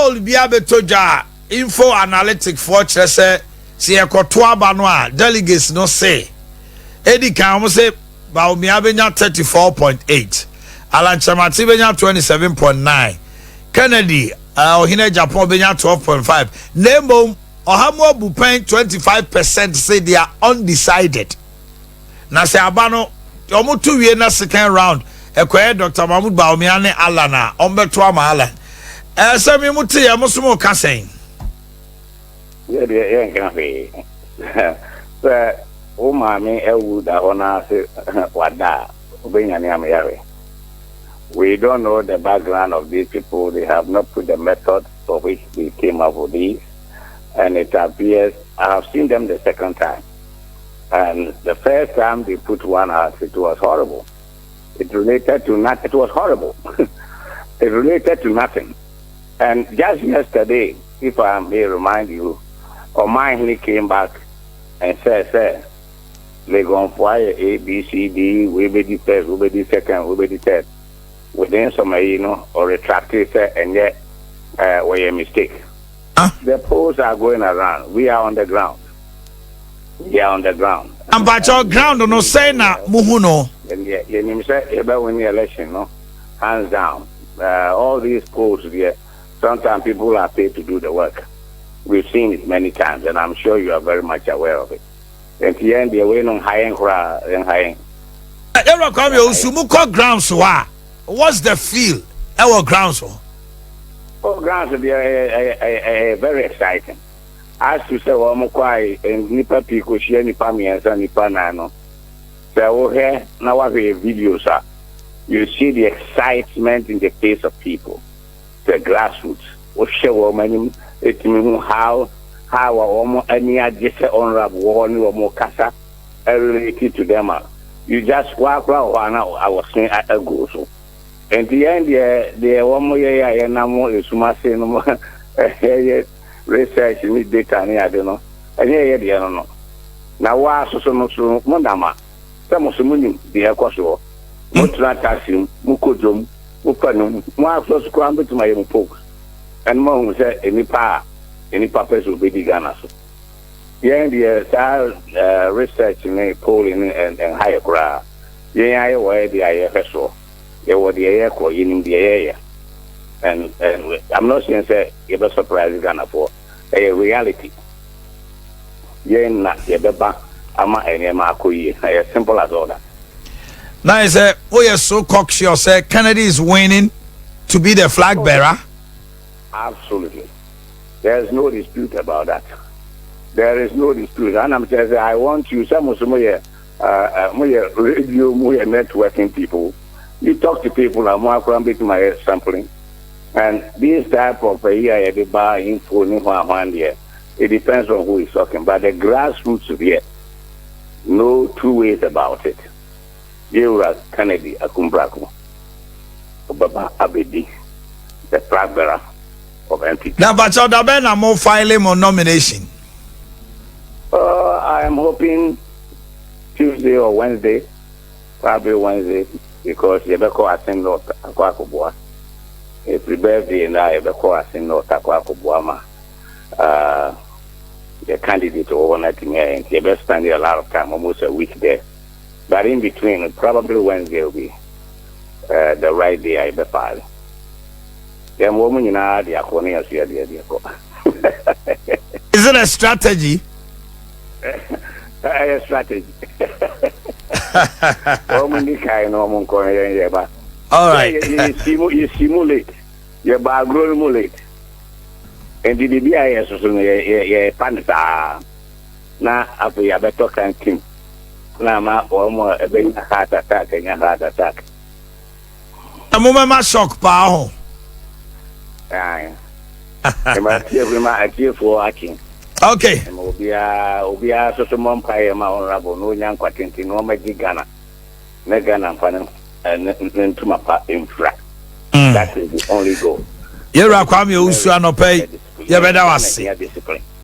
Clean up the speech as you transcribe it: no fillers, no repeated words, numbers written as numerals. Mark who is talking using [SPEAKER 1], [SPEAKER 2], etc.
[SPEAKER 1] poll bi abetoja info analytic for chese se ekoto aba no a delegates no say edi kan mo say Baumia benya 34.8 Alan Chamati benya 27.9 Kennedy ohine Agyapong benya 12.5 Nemo ohamo bupen 25% say they are undecided na se abano omo to wie na second round ekoye Dr. Mahmoud Baumia ne Alana ombeto ama Alan se mi muti ya musumo ka sen
[SPEAKER 2] yeah can be so o mami ewu da ona se wada obenya ni amyare. We don't know the background of these people. They have not put the method for which they came up with these. And it appears, I have seen them the second time. And the first time they put one out, it was horrible. It related to nothing. It was horrible. It related to nothing. And just yesterday, if I may remind you, Omahini came back and said, they're going to fire A, B, C, D, we be the first, we be the second, we be the third. Within some, or retracted, and yet, we a mistake. The polls are going around. We are on the ground. We are on the ground.
[SPEAKER 1] And but your ground no say na muhuno.
[SPEAKER 2] And you say about when the election, no, hands down. All these polls here, sometimes people are paid to do the work. We've seen it many times, and I'm sure you are very much aware of it. And the end, they're waiting on high and high.
[SPEAKER 1] Kwame Owusu muko grounds wa. What's the feel? Our grounds.
[SPEAKER 2] Oh, grounds are very exciting. As to say, well, Mukwai and Nipa Pico, she Nipa Mianza, Nipa Nano. So, here, now I have videos. You see the excitement in the face of people, the grassroots. What show woman, it means how any adjust honorable one or more casa related to them. You just walk around, I was saying at a go so. And the end, the one more year, and now more is research in data, and I don't know. And yeah, I don't know. Now, why so Mondama? Some of the money, the Akoso, Mutratassim, Mukujum, Mupanum, more close crumble to my own folks. And Mom said, any purpose will be the Ghana. Yeah, the research in polling and higher crowd. Yeah, I wear the IFSO. They were the air in the area. And I'm not saying say you're a surprise Ghana for a reality. Yeah, not the beba, ama and Yamakoye, as simple as all that.
[SPEAKER 1] Now, is we are so cocksure, say Kennedy is winning to be the flag bearer.
[SPEAKER 2] Absolutely. There's no dispute about that. There is no dispute. And I'm saying, I want you, some of radio, more networking people. You talk to people, I'm more to my sampling. And this type of the bar info, it depends on who is talking. But the grassroots of here, no two ways about it. You are Kennedy, Akumbrako, Obama Abedi, the flag bearer of NPP.
[SPEAKER 1] Now, but you're the more filing on nomination.
[SPEAKER 2] I am hoping Tuesday or Wednesday, probably Wednesday, because Yebeko has sent out Akwakubwa. It's the birthday and Yebeko has sent out Akwakubwa. The candidate overnight in here, and Yebeko spending a lot of time, almost a week there. But in between, probably Wednesday will be the right day I befile. The woman in our diaconia,
[SPEAKER 1] Is it a strategy?
[SPEAKER 2] A strategy.
[SPEAKER 1] All right.
[SPEAKER 2] You simulate. You simulate. And the BIS was a panther. Now, after you have a talk and king. Now, my almost a heart attack and a heart attack.
[SPEAKER 1] A moment, shock, power.
[SPEAKER 2] I'm a for watching.
[SPEAKER 1] Okay.
[SPEAKER 2] Obia so mom pay ma honorable no nyan kwatenti no ma gigana. Na Ghana mfana ntuma pa infra. That is the only goal.
[SPEAKER 1] Yera Kwame Owusu anope ye beda wase.